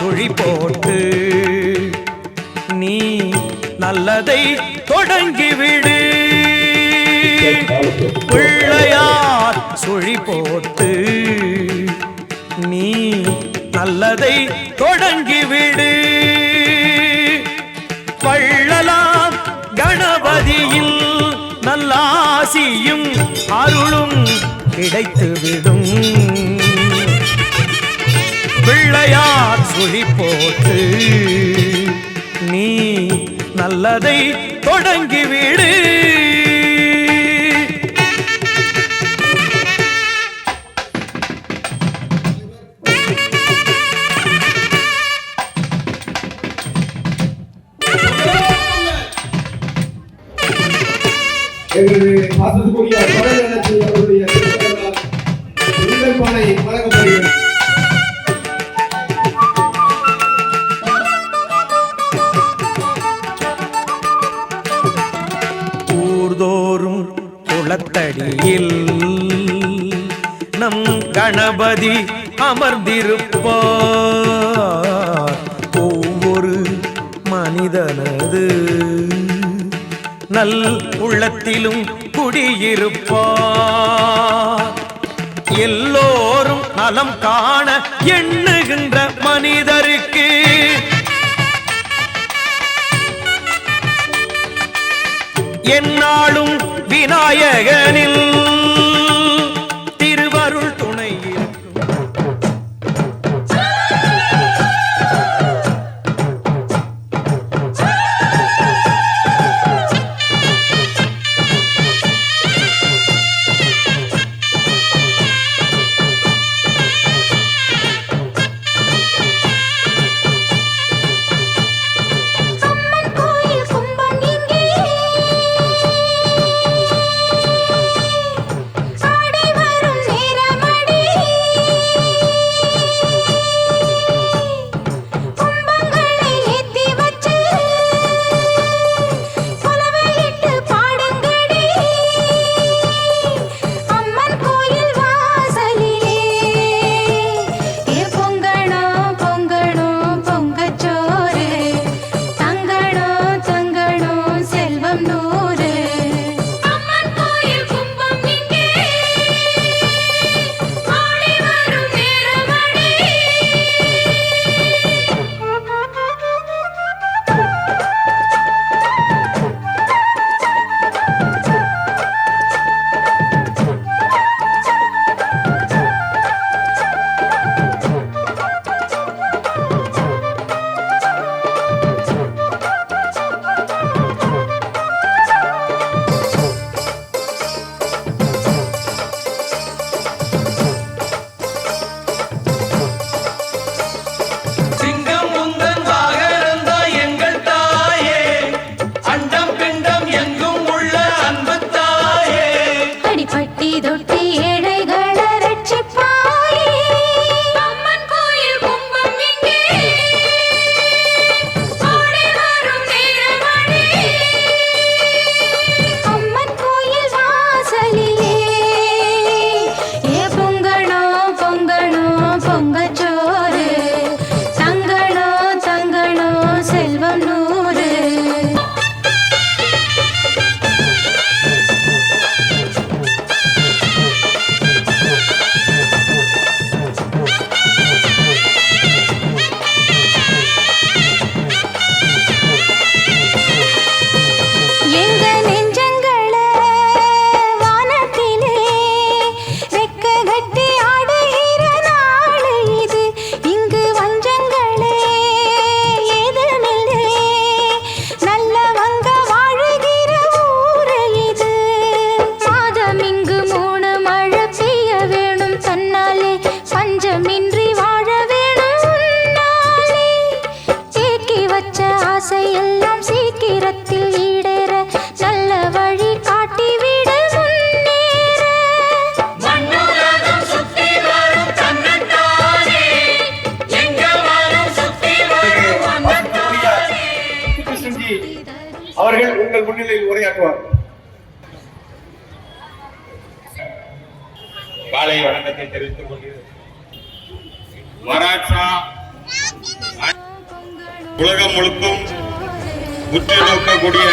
சுழி போட்டு நீ நல்லதை தொடங்கிவிடு. பிள்ளையார் சுழி போட்டு நீ நல்லதை தொடங்கிவிடு. வள்ளலாம் கணபதியில் நல்லாசியும் அருளும் கிடைத்துவிடும். பிள்ளையார் சுழி போட்டு நீ நல்லதை தொடங்கிவிடு. வாசத்துக்குரிய அவருடைய பானை வழங்கப்படுகிறது. ஊர்தோறும் குளத்தடியில் நம் கணபதி அமர்ந்திருப்பார். ஒவ்வொரு மனிதனது நல் உள்ளத்திலும் குடியிருப்பார். எல்லோரும் நலம் காண எண்ணுகின்ற மனிதருக்கு எந்நாளும் விநாயகனில் திருவருள் துணை இருக்கும். அவர்கள் உங்கள் முன்னிலையில் உரையாற்றுவார். காலை வணக்கத்தை தெரிவித்துக் கொள்கிறேன். மராட்சா உலகம் முழுக்கும் உற்று நோக்கக்கூடிய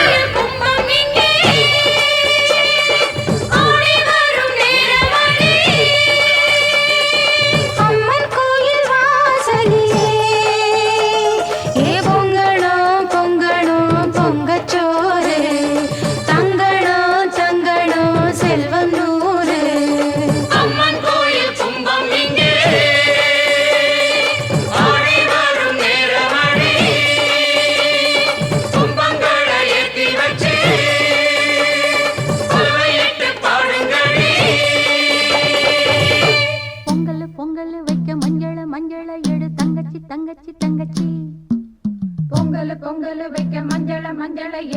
பொங்கல் வைக்க மஞ்சள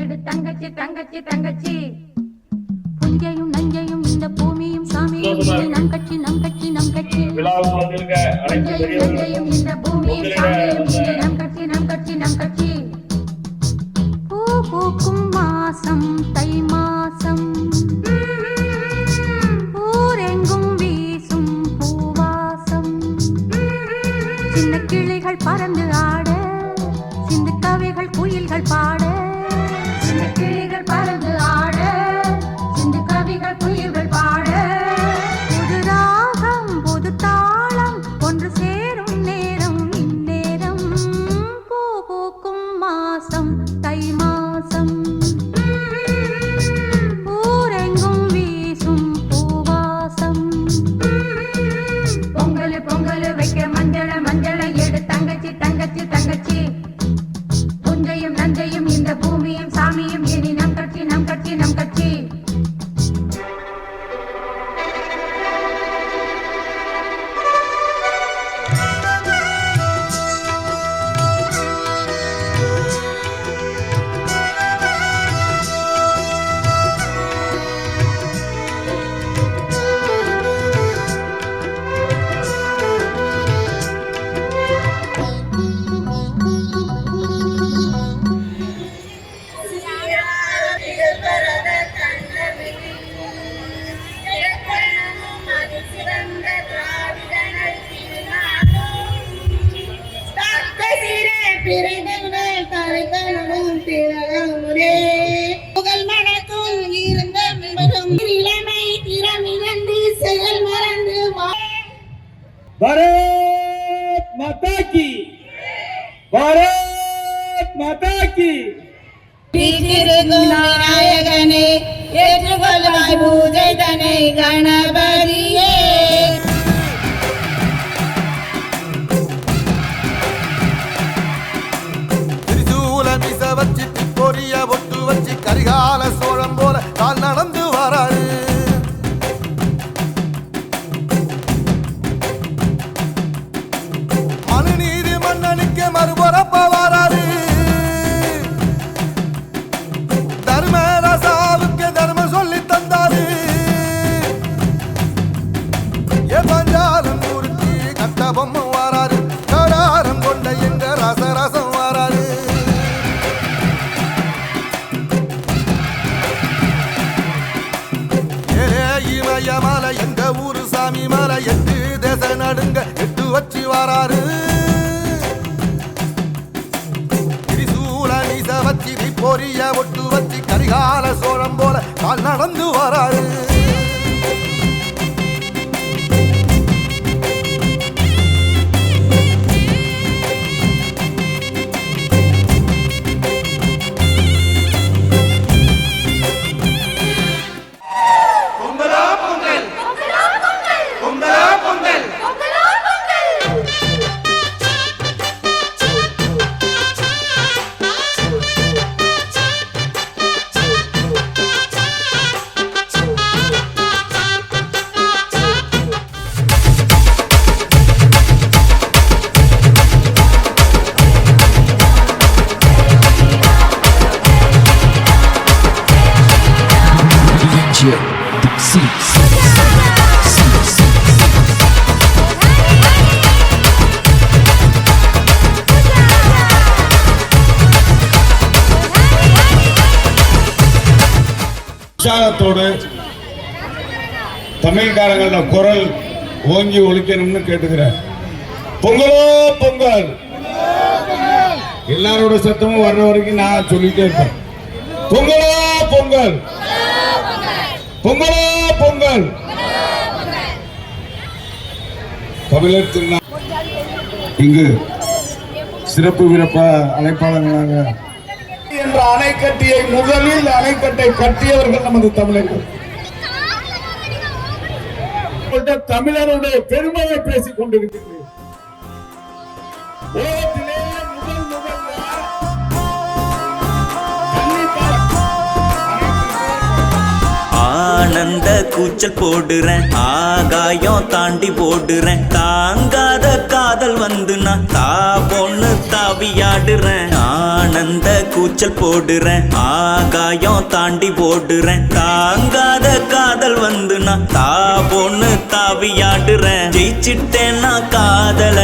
எடு தங்கச்சி தங்கச்சி தங்கச்சி புஞ்சையும் நஞ்சையும் இந்த பூமியும் சாமியும் நம் கட்சி நம் கட்சி நம் கட்சி புஞ்சையும் நஞ்சையும் இந்த பூமியும் சாமியும் நம் கட்சி நம் கட்சி நம் கட்சி பூ பூக்கும் மாசம் தை மாசம் ஊரெங்கும் வீசும் பூவாசம் சின்ன கிளிகள் பறந்து ஆட சிந்து கவிகள் குயில்கள் பாட சின்ன கிளிகள் பறந்து ஆட சிந்து கவிகள் குயில்கள் பாட புது ராகம் புது தாளம் ஒன்று சேரும் நேரம் இந்நேரம் பூ பூக்கும் மாசம் தை மாசம் ஊரெங்கும் வீசும் பூவாசம் பொங்கல் வைக்க மஞ்சள எடு தங்கச்சி தங்கச்சி தங்கச்சி புஞ்சையும் நஞ்சையும் இந்த பூமியும் சாமியும் இனி நம் கட்சி நம் கட்சி நம் கட்சி भारत माता की भारत माता की விநாயகனே ஏற்றுக்கொள்வாய் பூஜை தனை கணபதியே வச்சு பொரிய ஒட்டு வச்சு கரிகால சோழம் போல கால் நடந்து வராரு மனுநீதி மன்னனுக்கு மறுபுறப்ப வராரு தர்மராசாவுக்கு தர்மம் சொல்லி தந்தாரு பஞ்சாலம் ஊருக்கு கட்ட பொம்மை வராரு கடாரம் கொண்ட எங்க ரசரசம் வராரு மலை எங்க ஊரு சாமி மலை எட்டு தேச நடுங்க எட்டு வச்சு வராரு திரிசூல நீச வச்சு பொரிய ஒட்டு வச்சு கரிகால சோழம் போல கால் நடந்து வராரு உற்சாகத்தோடு தமிழ்காரங்கள குரல் ஓங்கி ஒலிக்கணும்னு கேட்டுக்கிறேன். பொங்கலோ பொங்கல், எல்லாரோட சத்தமும் வர்ற வரைக்கும் நான் சொல்லிட்டே இருப்பேன். பொங்கலோ பொங்கல், பொங்கலோ பொங்கல். தமிழர் திருநாள் இங்கு சிறப்பு விருப்ப அழைப்பாளர்களாக என்ற அணைக்கட்டியை முதலில் அணைக்கட்டை கட்டியவர்கள் நமது தமிழர்கள். தமிழருடைய பெருமையை பேசிக் கொண்டிருக்கிறேன். ஆனந்த கூச்சல் போடுறேன், ஆகாயம் தாண்டி போடுறேன், தாங்காத காதல் வந்து நான் தாபொன்னு தாவியாடுறேன். ஆனந்த கூச்சல் போடுறேன், ஆகாயம் தாண்டி போடுறேன், தாங்காத காதல் வந்து நான் தாபொன்னு தாவியாடுறேன். ஜெயிச்சிட்டேன்னா காதல,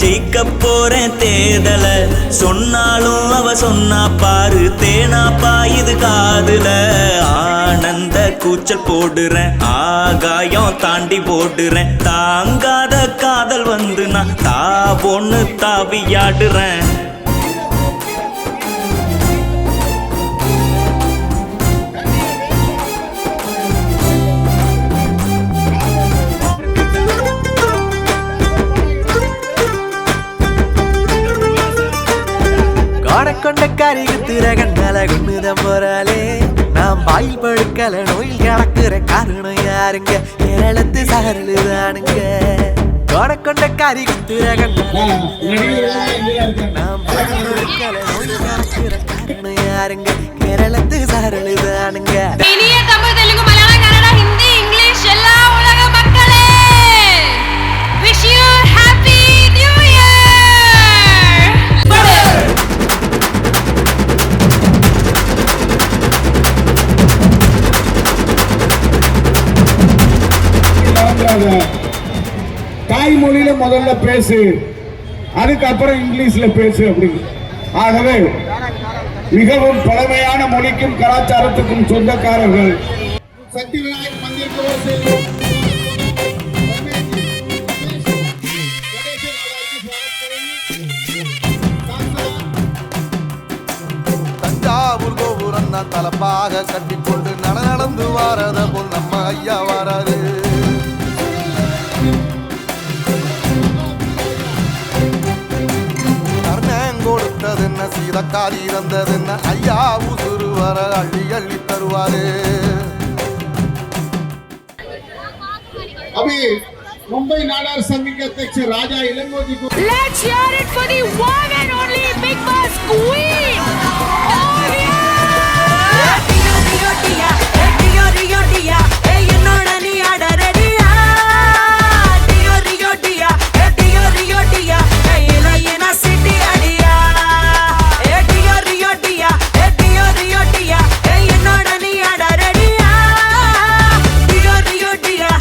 ஜெயிக்க போறேன் தேதல, சொன்னாலும் அவ சொன்னா பாரு தேனா பாயுது காதுல. ஆனந்த கூச்சல் போடுறேன், ஆகாயம் தாண்டி போடுறேன், தாங்காத காதல் வந்து நான் தாபொன்னு தாவியாடுறேன். கொண்ட கரிகு திரகண்டால கொண்டுதான் போறாளே, நாம் பாயில் படுக்கல நோயில் கிடக்குற காரணம் யாருங்க? கேரளத்து சாரலுதானுங்க. கொண்ட கரிகு திரகண்டால நாம் பாயில் படுக்கல நோயில் கிடக்குற காரணம் யாருங்க? கேரளத்து சாரலுதானுங்க. இனிய தமிழ், தெலுங்கு, மலையாளம், கன்னடா, ஹிந்தி, இங்கிலீஷ் எல்லா உலக மக்களே, wish you happy new year. தாய்மொழியில முதல்ல பேசு, அதுக்கப்புறம் இங்கிலீஷ்ல பேசு அப்படின்னு. ஆகவே மிகவும் பழமையான மொழிக்கும் கலாச்சாரத்துக்கும் சொந்தக்காரர்கள் சக்தி விநாயகர் மந்திருக்கு தஞ்சாவூர் கோபுரம் தான் தலப்பாக கட்டிக்கொண்டு நடந்து வாரத போல் நம்ம ஐயா வராரு. கொடுத்தது என்ன, சீதக்காரி இறந்தது என்ன, ஐயா உசுறு வர அள்ளி அள்ளி தருவாரு. अभी मुंबई नाडार संघ के अध्यक्ष राजा इलंगोजी को Let's hear it for the one and only Big Boss Queen. Oh yeah! Dio Dio Dia, Dio Dio Dia, ennoda ni aada ready-ya. Dio Dio Dia, Dio Dio Dia, ela city adiya. Dio Dio Dia, Dio Dio Dia, ennoda ni aada ready-ya. Dio Dio Dia,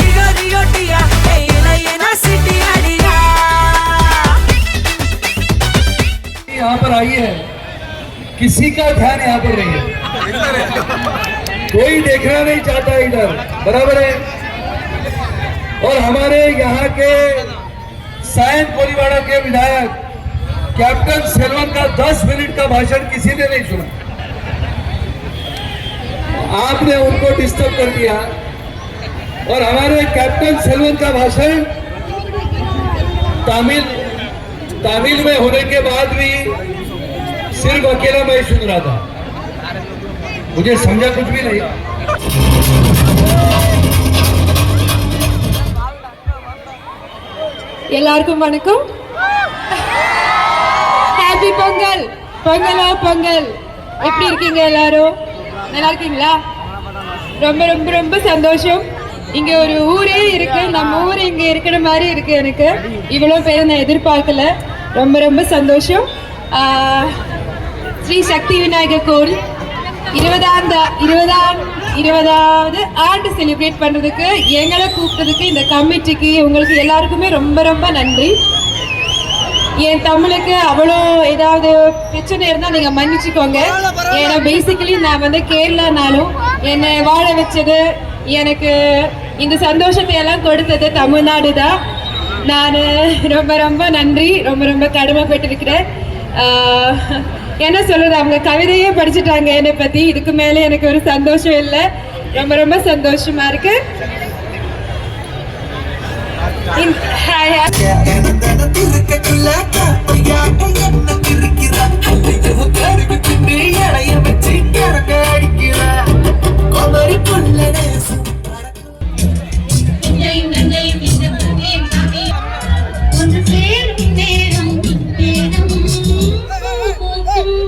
Dio Dio Dia, ela city adiya. यहाँ पर आई है, किसी का ध्यान यहाँ पर नहीं है, कोई देखना नहीं चाहता इधर, बराबर है। और हमारे यहाँ के सायन कोलीवाड़ा के विधायक कैप्टन सेल्वन का 10 मिनट का भाषण किसी ने नहीं सुना, आपने उनको डिस्टर्ब कर दिया। और हमारे कैप्टन सेल्वन का भाषण तमिल में होने के बाद भी सिर्फ अकेला मैं सुन रहा था, मुझे समझा कुछ भी नहीं। எல்லாருக்கும் வணக்கம். ஹாப்பி பொங்கல். பொங்கலோ பொங்கல். எப்படி இருக்கீங்க எல்லாரும்? நல்லா இருக்கீங்களா? ரொம்ப ரொம்ப ரொம்ப சந்தோஷம். இங்க ஒரு ஊரே இருக்கு, நம்ம ஊர் இங்க இருக்கிற மாதிரி இருக்கு. எனக்கு இவ்வளவு பேரை நான் எதிர்பார்க்கல. ரொம்ப ரொம்ப சந்தோஷம். ஸ்ரீ சக்தி விநாயகர் கோவில் 20வது ஆண்டு செலிப்ரேட் பண்றதுக்கு எங்களை கூப்பிட்டதுக்கு இந்த கமிட்டிக்கு உங்களுக்கு எல்லாருக்குமே ரொம்ப ரொம்ப நன்றி. என் தமிழுக்கு அவ்வளோ ஏதாவது பிரச்சனை இருந்தால் நீங்கள் மன்னிச்சுக்கோங்க. ஏன்னா பேசிக்கலி நான் வந்து கேரளானாலும் என்னை வாழ வச்சது, எனக்கு இந்த சந்தோஷத்தை எல்லாம் கொடுத்தது தமிழ்நாடு தான். நான் ரொம்ப ரொம்ப நன்றி, ரொம்ப ரொம்ப கடமைப்பட்டிருக்கிறேன். என்ன சொல்றது, அவங்க கவிதையே படிச்சுட்டாங்க என்னை பத்தி. இதுக்கு மேலே எனக்கு ஒரு சந்தோஷம் இல்லை. ரொம்ப ரொம்ப சந்தோஷமா இருக்கு.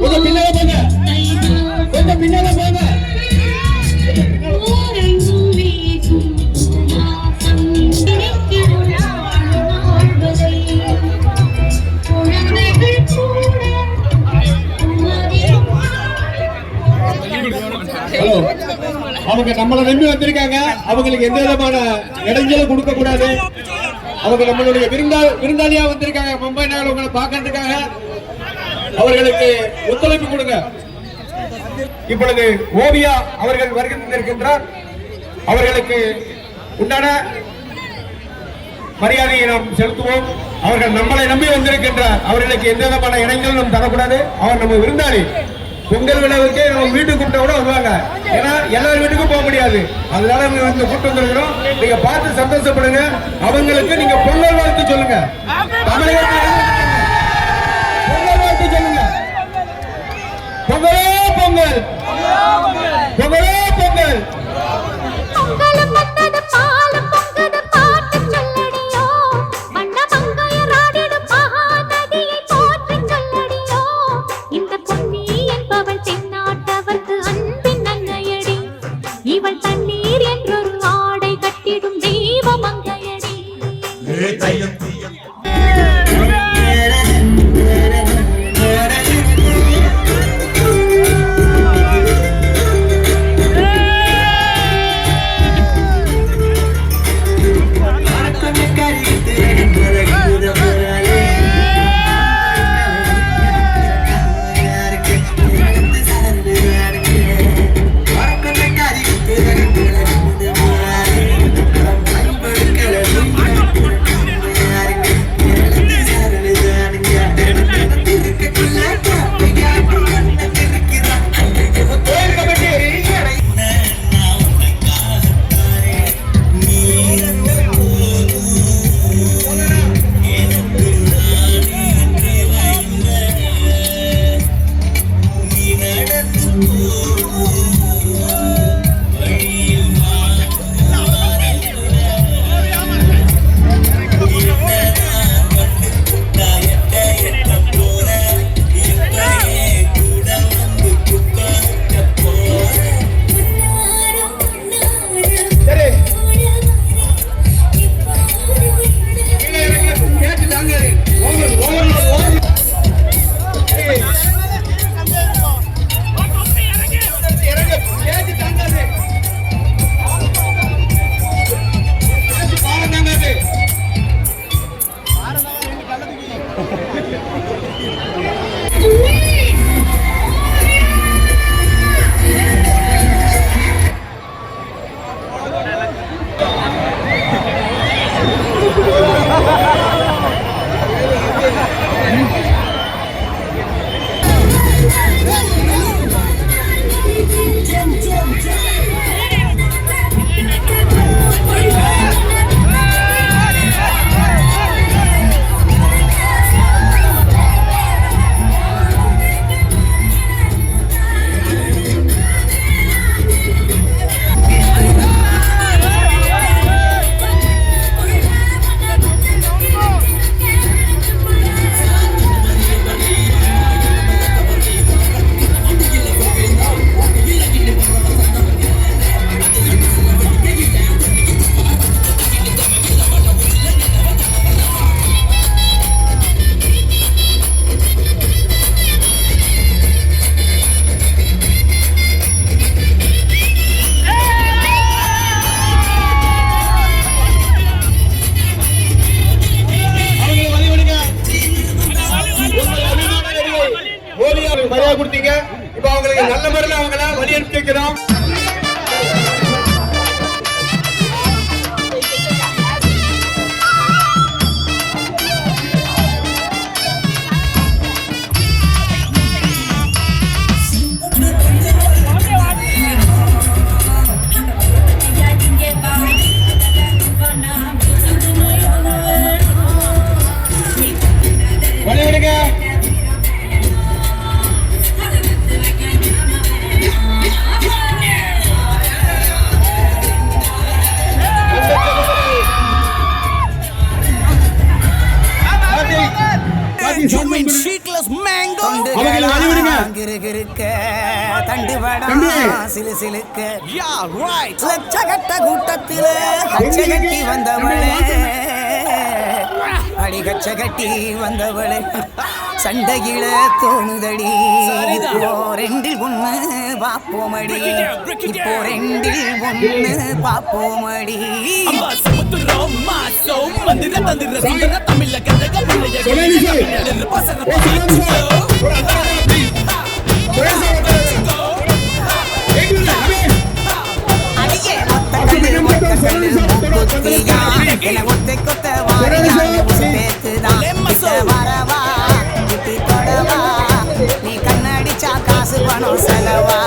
கொஞ்சம் பின்னால போங்க, கொஞ்சம் பின்னால போங்க. ஹலோ, அவங்க நம்மளை நம்பி வந்திருக்காங்க. அவங்களுக்கு எந்த விதமான இடைஞ்சலும் கொடுக்க கூடாது. அவங்க நம்மளுடைய விருந்தாளியா வந்திருக்காங்க மும்பை நகர், உங்களை பார்க்கறதுக்காக. அவர்களுக்கு ஒத்துழைப்பு கொடுங்க. இப்பொழுது ஓவியா அவர்கள் வருகின்றார். அவர்களுக்கு உண்டான மரியாதையை நாம் செலுத்துவோம். அவர்கள் நம்மளை நம்பி வந்திருக்கின்றார். அவர்களுக்கு எந்த விதமான இடைஞ்சலும் நாம் தரக்கூடாது. அவர் நம்ம விருந்தாளி. பொங்கல் விழாவுக்கு நம்ம வீட்டுக்கு கூப்பிட்ட கூட வருவாங்க. ஏன்னா எல்லாரும் வீட்டுக்கும் போக முடியாது. அதனால நம்ம வந்து கூப்பிட்டு வந்திருக்கிறோம். நீங்க பார்த்து சந்தோஷப்படுங்க. அவங்களுக்கு நீங்க பொங்கல் வாழ்த்து சொல்லுங்க. தமிழகத்தில் பொங்கல் வாழ்த்து சொல்லுங்க. பொங்கலே பொங்கல், பொங்கலே பொங்கல். பொங்கலும் வந்தது பாலும் பொங்குது பாட்டு சொல்லடியோ, வண்ண மங்கையராடிடும் மகாநதியை போற்றி சொல்லடியோ. இந்த பொன்னி என்பவள் தென்னாட்டவர்க்கு அன்பின் நங்கையடி, இவள் தண்ணீர் என்றொரு ஆடை கட்டிடும் தெய்வ மங்கையடி. மரியாதை கொடுத்தீங்க. இப்ப அவங்களுக்கு நல்ல முறையில் அவங்கள வழி அனுப்பி வைக்கிறோம். கிருகிருக்க தண்டுபடம் சிலு சிலுக்க லட்சகட்ட கூட்டத்தில கச்சை கட்டி வந்தவளே அடி கச்சை கட்டி வந்தவளே சண்டையில தோணுதடி இப்போ ரெண்டில் ஒண்ணு பாப்போமடி இப்போ ரெண்டில் ஒண்ணு பாப்போமடி ஒத்தை கொத்த வரவா குட்டி தொடவா நீ கண்ணடிச்சா காசு பணம் செலவா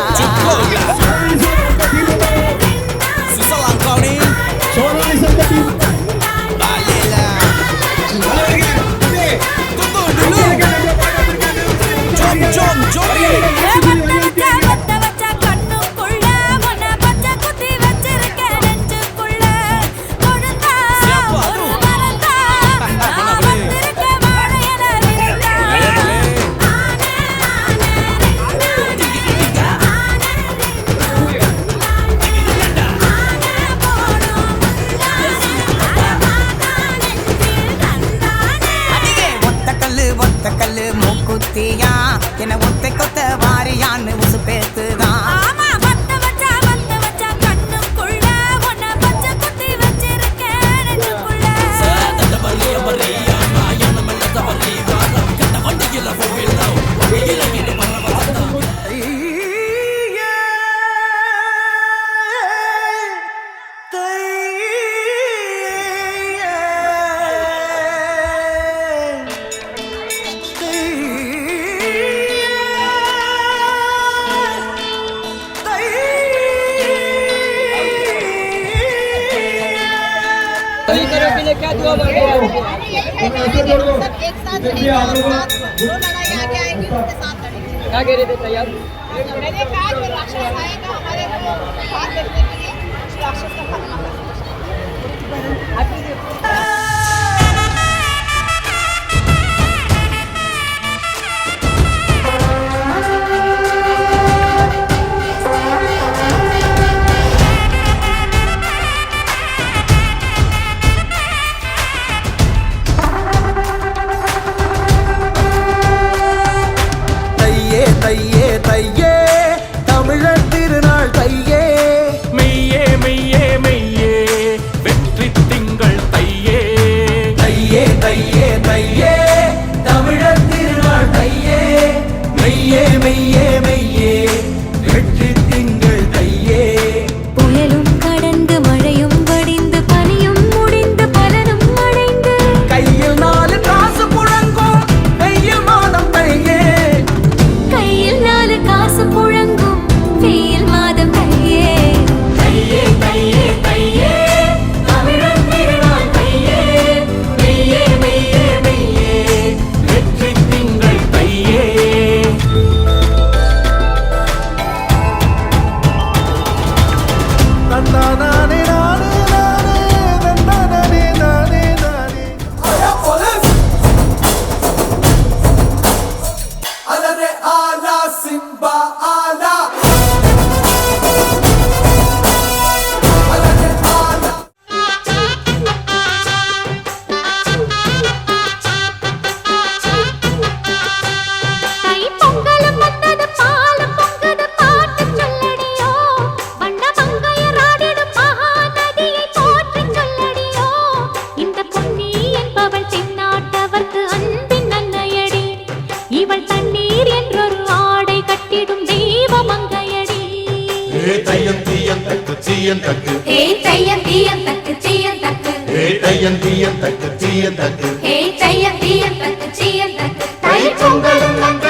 என்ன ஒத்தை கொத்த வாரியான்னு உசு பேத்துதான் பொங்கலும்